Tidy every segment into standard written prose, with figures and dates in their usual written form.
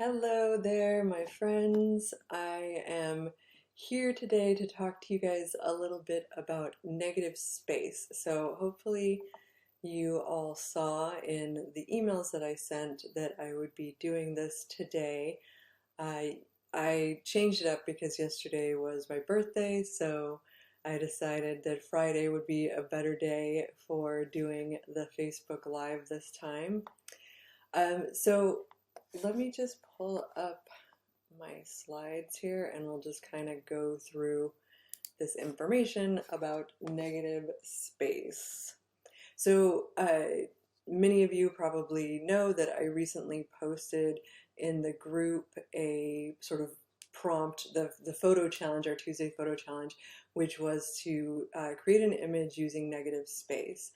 Hello there, my friends. I am here today to talk to you guys a little bit about negative space. So hopefully you all saw in the emails that I sent that I would be doing this today. I changed it up because yesterday was my birthday, so I decided that Friday would be a better day for doing the Facebook Live this time. So let me just pull up my slides here and we'll just kind of go through this information about negative space. So many of you probably know that I recently posted in the group a sort of prompt, the photo challenge, our Tuesday photo challenge, which was to create an image using negative space.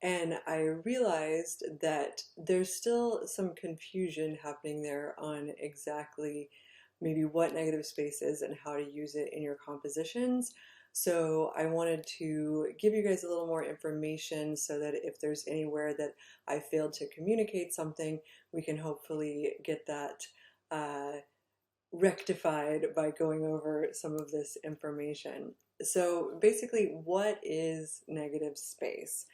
And I realized that there's still some confusion happening there on exactly maybe what negative space is and how to use it in your compositions. So I wanted to give you guys a little more information so that if there's anywhere that I failed to communicate something, we can hopefully get that rectified by going over some of this information. So basically, what is negative space?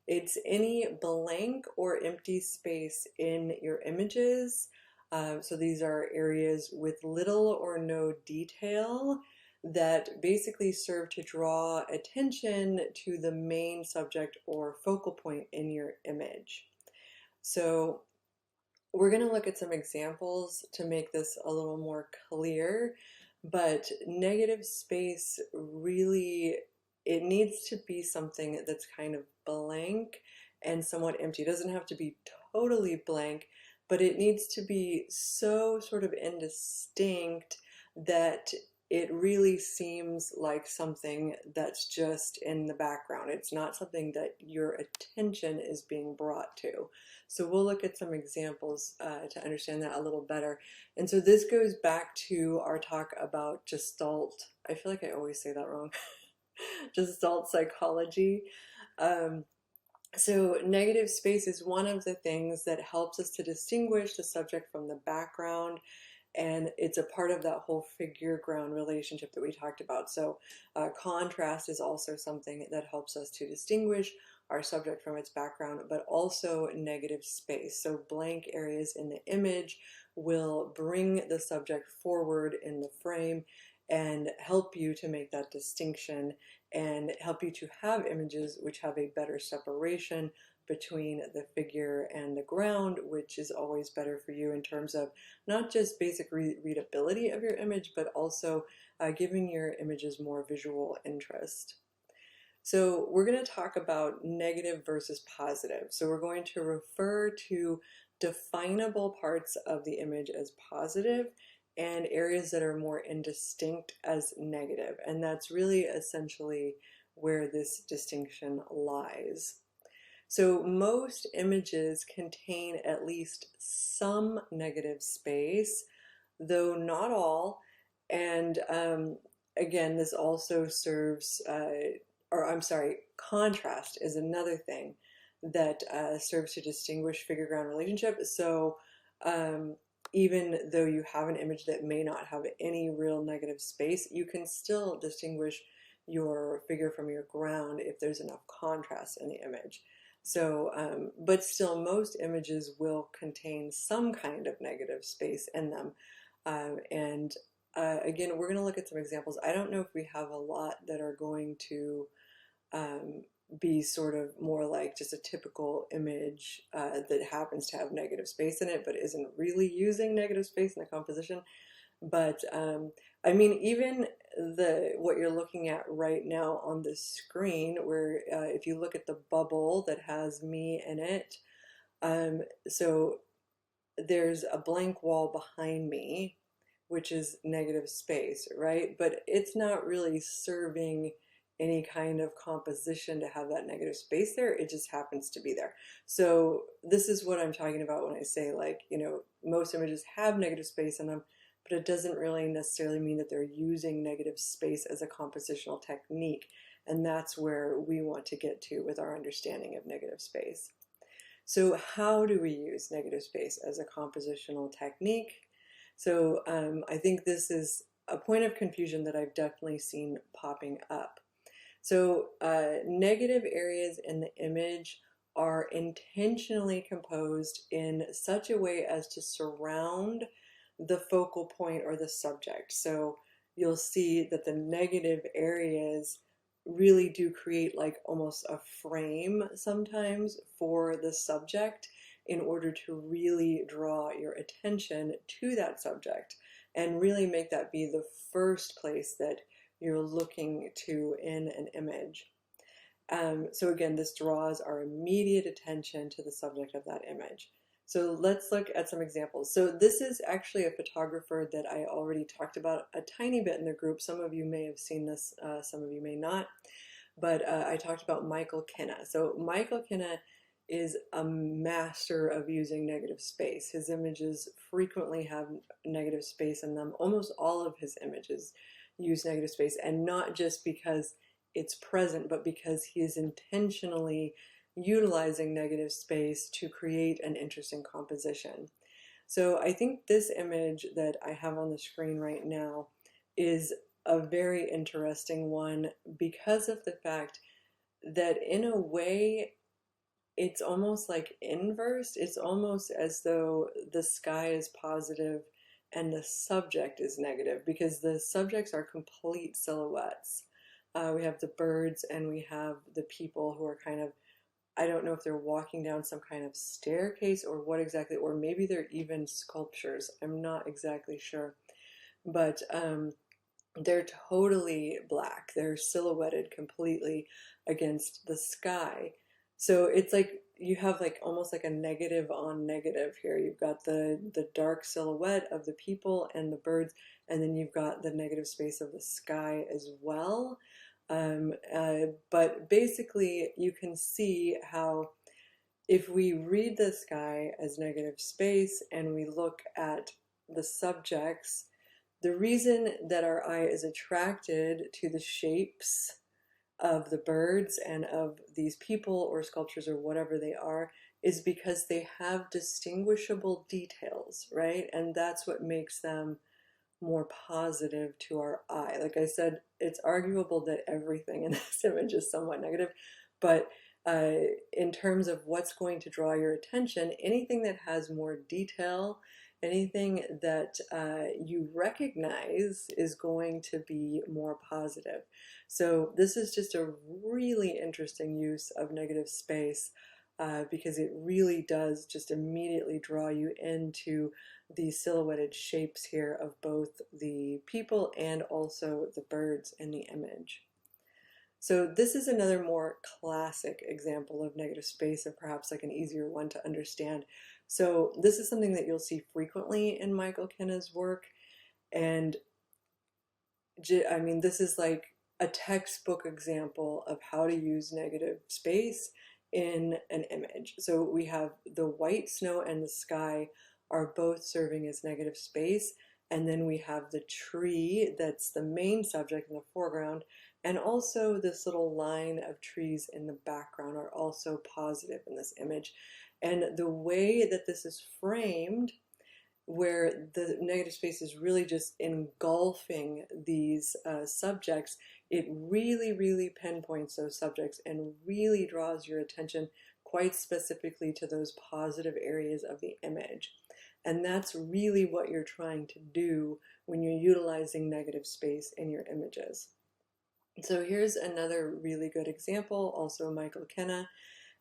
It's any blank or empty space in your images. So these are areas with little or no detail that basically serve to draw attention to the main subject or focal point in your image. So we're going to look at some examples to make this a little more clear, but negative space really, it needs to be something that's kind of blank and somewhat empty. It doesn't have to be totally blank, but it needs to be so sort of indistinct that it really seems like something that's just in the background. It's not something that your attention is being brought to. So we'll look at some examples to understand that a little better. And so this goes back to our talk about gestalt. I feel like I always say that wrong. Gestalt psychology. So negative space is one of the things that helps us to distinguish the subject from the background, and it's a part of that whole figure-ground relationship that we talked about. So contrast is also something that helps us to distinguish our subject from its background, but also negative space. So blank areas in the image will bring the subject forward in the frame and help you to make that distinction and help you to have images which have a better separation between the figure and the ground, which is always better for you in terms of not just basic readability of your image, but also giving your images more visual interest. So we're going to talk about negative versus positive. So we're going to refer to definable parts of the image as positive and areas that are more indistinct as negative. And that's really essentially where this distinction lies. So most images contain at least some negative space, though not all. And again, this also serves, contrast is another thing that serves to distinguish figure-ground relationship. So even though you have an image that may not have any real negative space, you can still distinguish your figure from your ground if there's enough contrast in the image. So, but still most images will contain some kind of negative space in them. Again, we're going to look at some examples. I don't know if we have a lot that are going to be sort of more like just a typical image that happens to have negative space in it, but isn't really using negative space in the composition. But I mean, even what you're looking at right now on the screen, where if you look at the bubble that has me in it, so there's a blank wall behind me, which is negative space, right? But it's not really serving any kind of composition to have that negative space there. It just happens to be there. So this is what I'm talking about when I say, like, you know, most images have negative space in them, but it doesn't really necessarily mean that they're using negative space as a compositional technique. And that's where we want to get to with our understanding of negative space. So how do we use negative space as a compositional technique? So I think this is a point of confusion that I've definitely seen popping up. So negative areas in the image are intentionally composed in such a way as to surround the focal point or the subject. So you'll see that the negative areas really do create like almost a frame sometimes for the subject in order to really draw your attention to that subject and really make that be the first place that you're looking to in an image. So again, this draws our immediate attention to the subject of that image. So let's look at some examples. So this is actually a photographer that I already talked about a tiny bit in the group. Some of you may have seen this, some of you may not. But I talked about Michael Kenneth. So Michael Kenneth is a master of using negative space. His images frequently have negative space in them. Almost all of his images use negative space, and not just because it's present, but because he is intentionally utilizing negative space to create an interesting composition. So I think this image that I have on the screen right now is a very interesting one because of the fact that in a way it's almost like inverse. It's almost as though the sky is positive and the subject is negative because the subjects are complete silhouettes. We have the birds and we have the people who are kind of, I don't know if they're walking down some kind of staircase or what exactly, or maybe they're even sculptures. I'm not exactly sure. But they're totally black. They're silhouetted completely against the sky. So it's like you have like almost like a negative on negative here. You've got the dark silhouette of the people and the birds, and then you've got the negative space of the sky as well. But basically you can see how if we read the sky as negative space and we look at the subjects, the reason that our eye is attracted to the shapes of the birds and of these people or sculptures or whatever they are is because they have distinguishable details, right? And that's what makes them more positive to our eye. Like I said, it's arguable that everything in this image is somewhat negative, but in terms of what's going to draw your attention, anything that has more detail, anything that you recognize is going to be more positive. So this is just a really interesting use of negative space because it really does just immediately draw you into the silhouetted shapes here of both the people and also the birds in the image. So this is another more classic example of negative space, and perhaps like an easier one to understand. So this is something that you'll see frequently in Michael Kenneth's work, and I mean, this is like a textbook example of how to use negative space in an image. So we have the white snow and the sky are both serving as negative space, and then we have the tree that's the main subject in the foreground, and also this little line of trees in the background are also positive in this image. And the way that this is framed, where the negative space is really just engulfing these subjects, it really, really pinpoints those subjects and really draws your attention quite specifically to those positive areas of the image. And that's really what you're trying to do when you're utilizing negative space in your images. So here's another really good example, also Michael Kenneth.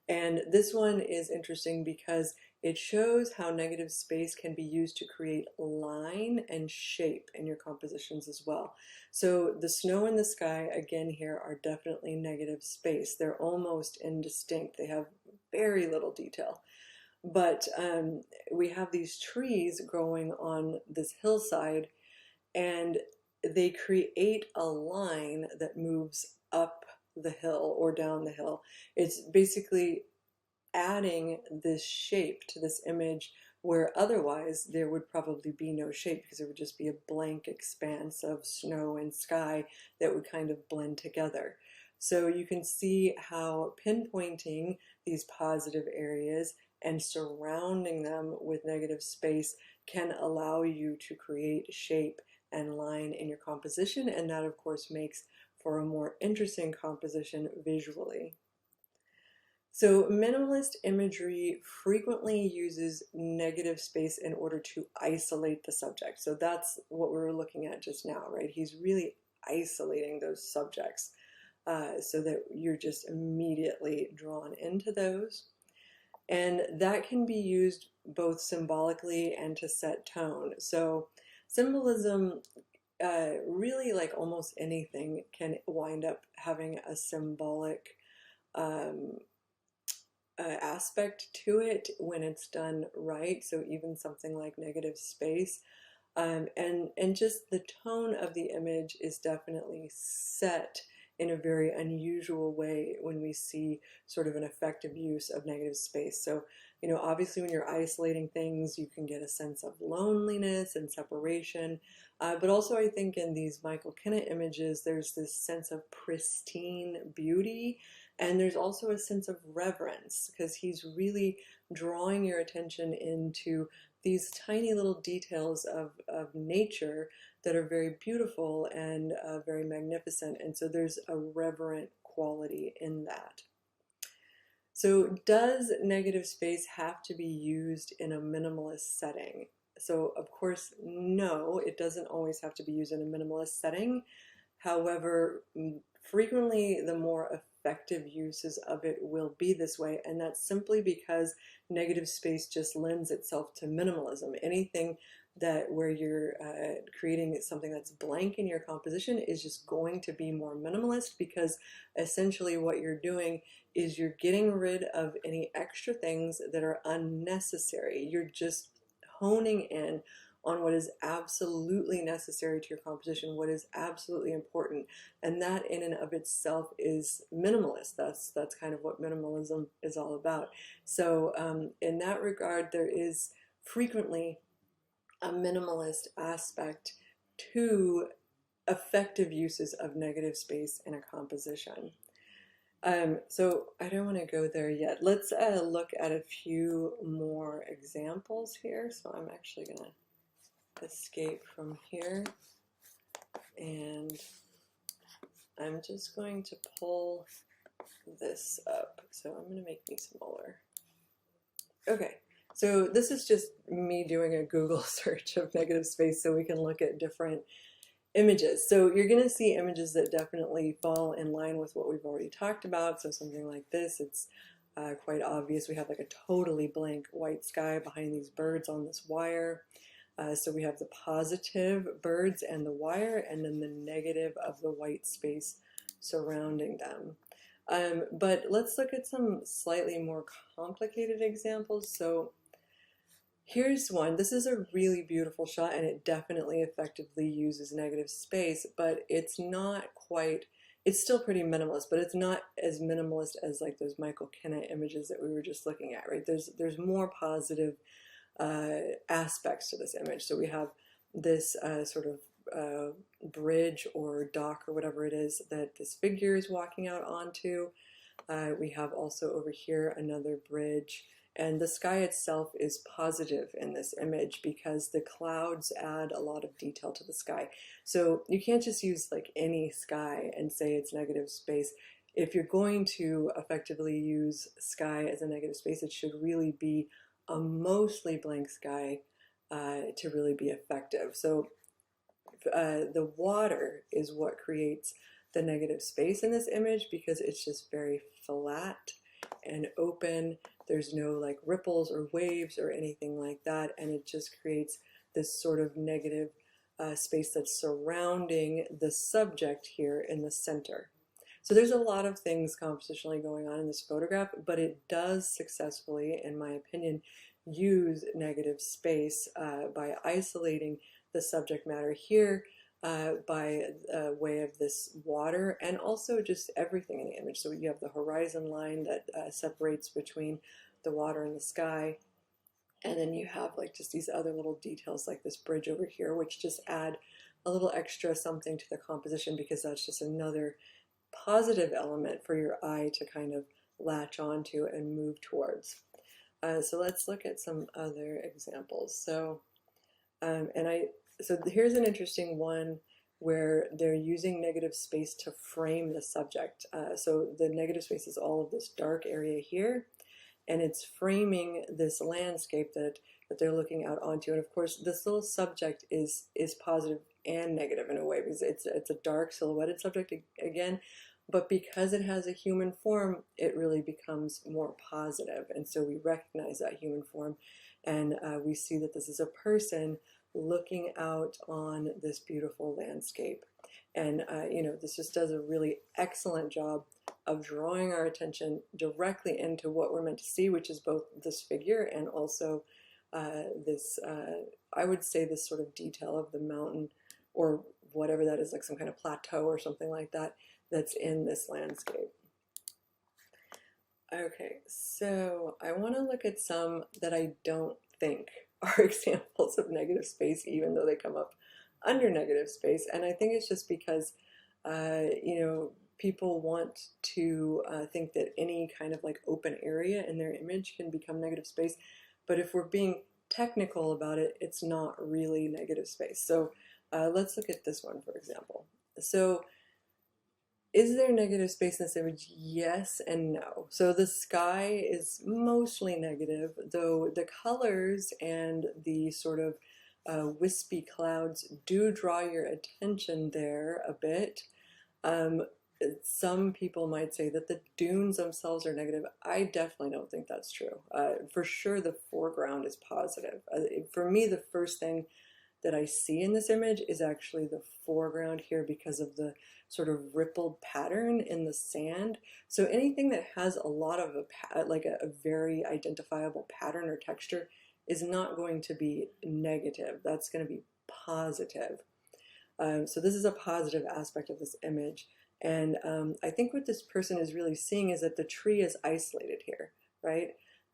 And this one is interesting because it shows how negative space can be used to create line and shape in your compositions as well. So the snow and the sky, again here, are definitely negative space. They're almost indistinct. They have very little detail. But we have these trees growing on this hillside, and they create a line that moves up the hill or down the hill. It's basically adding this shape to this image where otherwise there would probably be no shape because it would just be a blank expanse of snow and sky that would kind of blend together. So you can see how pinpointing these positive areas and surrounding them with negative space can allow you to create shape and line in your composition, and that of course makes for a more interesting composition visually. So minimalist imagery frequently uses negative space in order to isolate the subject. So that's what we were looking at just now, right? He's really isolating those subjects so that you're just immediately drawn into those. And that can be used both symbolically and to set tone. So symbolism, really like almost anything, can wind up having a symbolic um, aspect to it when it's done right. So even something like negative space. And just the tone of the image is definitely set in a very unusual way when we see sort of an effective use of negative space. So, you know, obviously when you're isolating things, you can get a sense of loneliness and separation. But also I think in these Michael Kenneth images, there's this sense of pristine beauty. And there's also a sense of reverence because he's really drawing your attention into these tiny little details of nature that are very beautiful and very magnificent. And so there's a reverent quality in that. So does negative space have to be used in a minimalist setting? So of course, no, it doesn't always have to be used in a minimalist setting. However, frequently the more effective uses of it will be this way, and that's simply because negative space just lends itself to minimalism. Anything that where you're creating something that's blank in your composition is just going to be more minimalist, because essentially what you're doing is you're getting rid of any extra things that are unnecessary. You're just honing in on what is absolutely necessary to your composition, what is absolutely important, and that in and of itself is minimalist. That's kind of what minimalism is all about. So in that regard, there is frequently a minimalist aspect to effective uses of negative space in a composition. So I don't want to go there yet. Let's look at a few more examples here. So I'm actually going to escape from here, and I'm just going to pull this up. So I'm going to make me smaller. Okay, so this is just me doing a Google search of negative space so we can look at different images. So you're going to see images that definitely fall in line with what we've already talked about. So something like this, it's quite obvious. We have like a totally blank white sky behind these birds on this wire. So we have the positive birds and the wire, and then the negative of the white space surrounding them. But let's look at some slightly more complicated examples. So here's one. This is a really beautiful shot, and it definitely effectively uses negative space, but it's not quite, it's still pretty minimalist, but it's not as minimalist as like those Michael Kenneth images that we were just looking at, right? There's more positive aspects to this image. So we have this sort of bridge or dock or whatever it is that this figure is walking out onto. We have also over here another bridge, and the sky itself is positive in this image because the clouds add a lot of detail to the sky. So you can't just use like any sky and say it's negative space. If you're going to effectively use sky as a negative space, it should really be a mostly blank sky to really be effective. So the water is what creates the negative space in this image because it's just very flat and open. There's no like ripples or waves or anything like that, and it just creates this sort of negative space that's surrounding the subject here in the center. So there's a lot of things compositionally going on in this photograph, but it does successfully, in my opinion, use negative space by isolating the subject matter here by way of this water, and also just everything in the image. So you have the horizon line that separates between the water and the sky, and then you have like just these other little details like this bridge over here, which just add a little extra something to the composition, because that's just another positive element for your eye to kind of latch onto and move towards. So let's look at some other examples. Um, and I, so here's an interesting one where they're using negative space to frame the subject. So the negative space is all of this dark area here, and it's framing this landscape that they're looking out onto. And of course, this little subject is positive and negative in a way, because it's a dark silhouetted subject again, but because it has a human form, it really becomes more positive. And so we recognize that human form, and we see that this is a person looking out on this beautiful landscape. And this just does a really excellent job of drawing our attention directly into what we're meant to see, which is both this figure and also I would say this sort of detail of the mountain or whatever that is, like some kind of plateau or something like that, that's in this landscape. Okay, so I want to look at some that I don't think are examples of negative space, even though they come up under negative space. And I think it's just because, people want to think that any kind of like open area in their image can become negative space. But if we're being technical about it, it's not really negative space. So let's look at this one, for example. So is there negative space in this image? Yes and no. So the sky is mostly negative, though the colors and the sort of wispy clouds do draw your attention there a bit. Some people might say that the dunes themselves are negative. I definitely don't think that's true. For sure, the foreground is positive. For me, the first thing that I see in this image is actually the foreground here because of the sort of rippled pattern in the sand. So anything that has a lot of a very identifiable pattern or texture is not going to be negative. That's going to be positive. So this is a positive aspect of this image. And I think what this person is really seeing is that the tree is isolated here, right?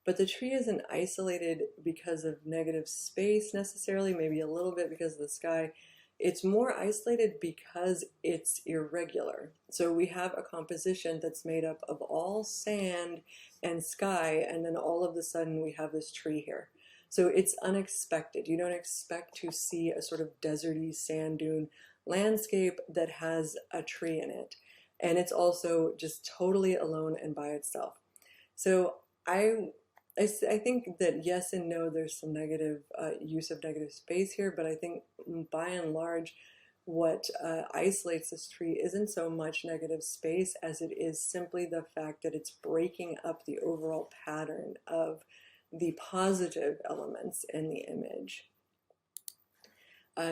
But the tree isn't isolated because of negative space necessarily, maybe a little bit because of the sky. It's more isolated because it's irregular. So we have a composition that's made up of all sand and sky, and then all of a sudden we have this tree here. So it's unexpected. You don't expect to see a sort of deserty sand dune landscape that has a tree in it. And it's also just totally alone and by itself. So I think that yes and no, there's some negative use of negative space here, but I think by and large, what isolates this tree isn't so much negative space as it is simply the fact that it's breaking up the overall pattern of the positive elements in the image.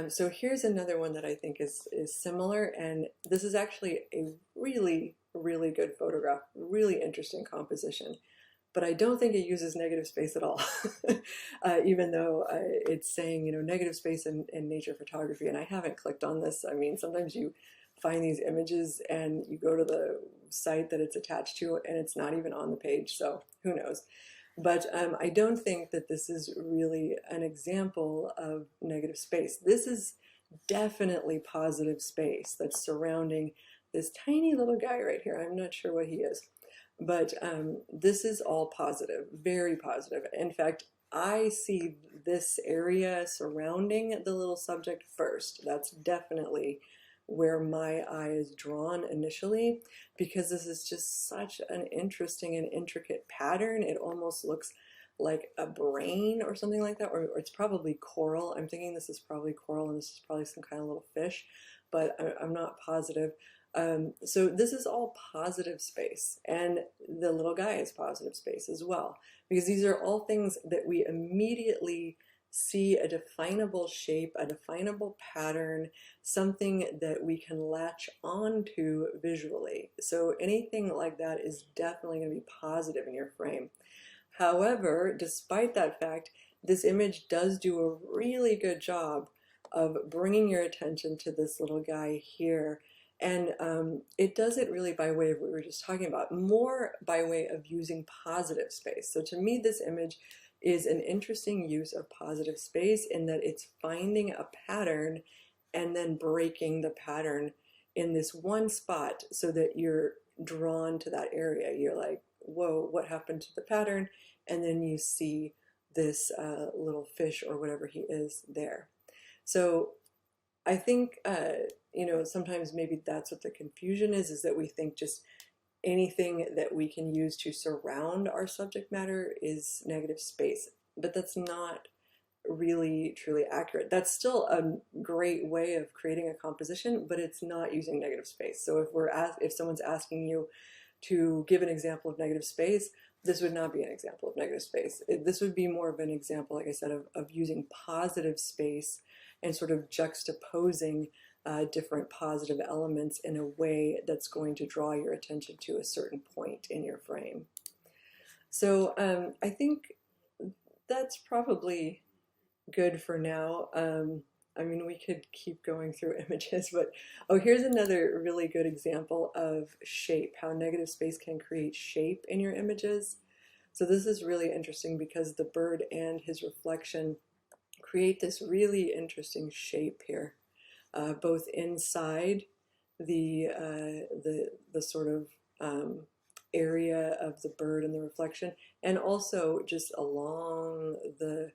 So here's another one that I think is similar, and this is actually a really, really good photograph, really interesting composition. But I don't think it uses negative space at all, even though it's saying, negative space in nature photography, and I haven't clicked on this. I mean, sometimes you find these images and you go to the site that it's attached to and it's not even on the page, so who knows. But I don't think that this is really an example of negative space. This is definitely positive space that's surrounding this tiny little guy right here. I'm not sure what he is. But this is all positive, very positive. In fact, I see this area surrounding the little subject first. That's definitely where my eye is drawn initially, because this is just such an interesting and intricate pattern. It almost looks like a brain or something like that, or it's probably coral. I'm thinking this is probably coral and this is probably some kind of little fish, but I'm not positive. So this is all positive space, and the little guy is positive space as well, because these are all things that we immediately see a definable shape, a definable pattern, something that we can latch onto visually. So anything like that is definitely going to be positive in your frame. However, despite that fact, this image does do a really good job of bringing your attention to this little guy here. And it does it really by way of what we were just talking about, more by way of using positive space. So to me, this image is an interesting use of positive space in that it's finding a pattern and then breaking the pattern in this one spot so that you're drawn to that area. You're like, whoa, what happened to the pattern? and then you see this little fish or whatever he is there. So I think, sometimes maybe that's what the confusion is that we think just anything that we can use to surround our subject matter is negative space. But that's not really truly accurate. That's still a great way of creating a composition, but it's not using negative space. So if someone's asking you to give an example of negative space, this would not be an example of negative space. This would be more of an example, like I said, of using positive space and sort of juxtaposing different positive elements in a way that's going to draw your attention to a certain point in your frame. So I think that's probably good for now. I mean, we could keep going through images, but here's another really good example of shape, how negative space can create shape in your images. So this is really interesting because the bird and his reflection create this really interesting shape here, both inside the sort of area of the bird and the reflection, and also just along the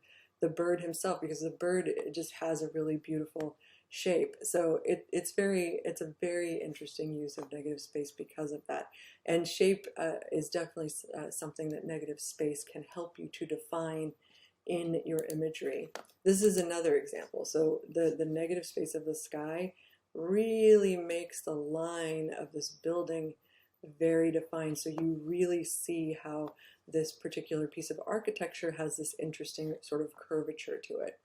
bird himself, because the bird just has a really beautiful shape. So it's a very interesting use of negative space because of that. And shape is definitely something that negative space can help you to define in your imagery. This is another example. So the negative space of the sky really makes the line of this building very defined. So you really see how this particular piece of architecture has this interesting sort of curvature to it.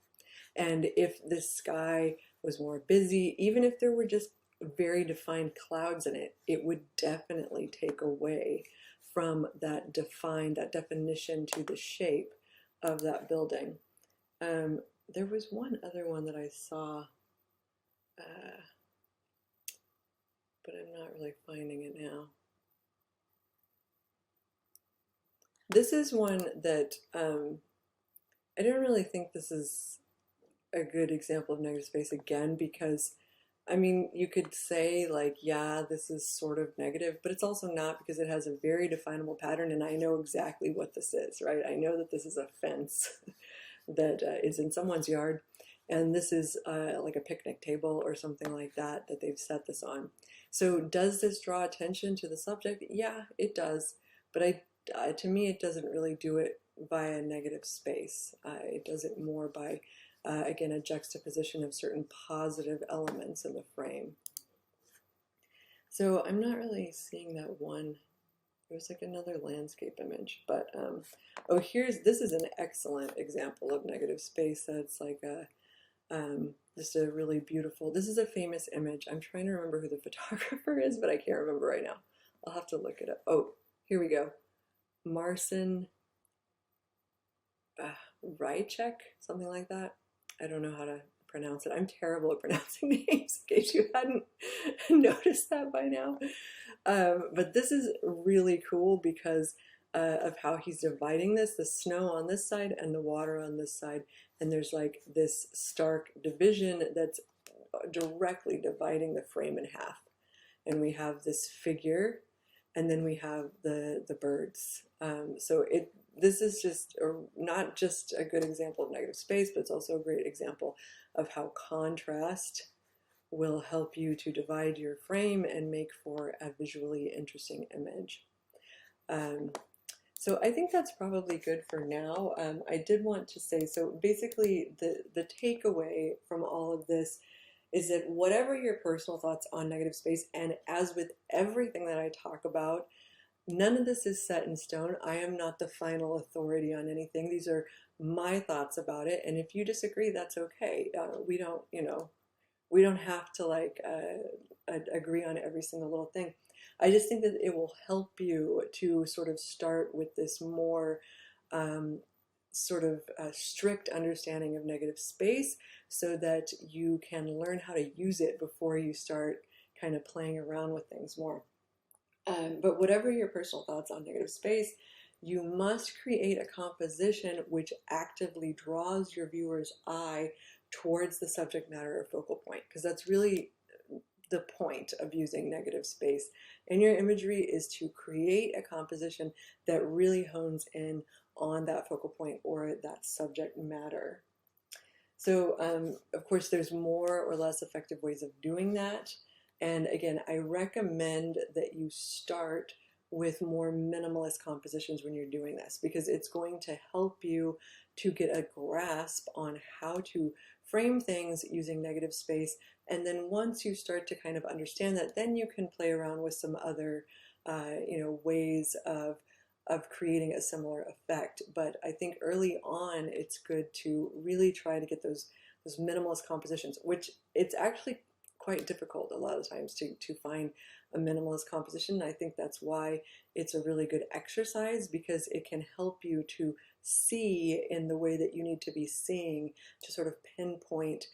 And if this sky was more busy, even if there were just very defined clouds in it, it would definitely take away from that definition to the shape of that building. There was one other one that I saw, but I'm not really finding it now. This is one that I don't really think this is a good example of negative space again, because I mean, you could say like, yeah, this is sort of negative, but it's also not, because it has a very definable pattern and I know exactly what this is, right? I know that this is a fence that is in someone's yard, and this is like a picnic table or something like that they've set this on. So does this draw attention to the subject? Yeah, it does, but to me, it doesn't really do it via negative space. It does it more by, again, a juxtaposition of certain positive elements in the frame. So I'm not really seeing that one. It was like another landscape image, but this is an excellent example of negative space. That's like just a really beautiful. This is a famous image. I'm trying to remember who the photographer is, but I can't remember right now. I'll have to look it up. Oh, here we go. Marcin Rychek, something like that. I don't know how to pronounce it. I'm terrible at pronouncing names, in case you hadn't noticed that by now. But this is really cool because of how he's dividing this, the snow on this side and the water on this side. And there's like this stark division that's directly dividing the frame in half. And we have this figure, and then we have the birds. So this is just not just a good example of negative space, but it's also a great example of how contrast will help you to divide your frame and make for a visually interesting image. So I think that's probably good for now. I did want to say, so basically the takeaway from all of this is that whatever your personal thoughts on negative space, and as with everything that I talk about, none of this is set in stone. I am not the final authority on anything. These are my thoughts about it, and if you disagree, that's okay. We don't have to like agree on every single little thing. I just think that it will help you to sort of start with this more sort of strict understanding of negative space, so that you can learn how to use it before you start kind of playing around with things more. But whatever your personal thoughts on negative space, you must create a composition which actively draws your viewer's eye towards the subject matter or focal point, because that's really the point of using negative space in your imagery, is to create a composition that really hones in on that focal point or that subject matter. So, of course, there's more or less effective ways of doing that. And again, I recommend that you start with more minimalist compositions when you're doing this, because it's going to help you to get a grasp on how to frame things using negative space. And then once you start to kind of understand that, then you can play around with some other, ways of creating a similar effect. But I think early on, it's good to really try to get those minimalist compositions, which it's actually quite difficult a lot of times to find a minimalist composition. I think that's why it's a really good exercise, because it can help you to see in the way that you need to be seeing, to sort of pinpoint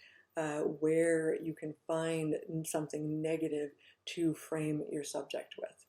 where you can find something negative to frame your subject with.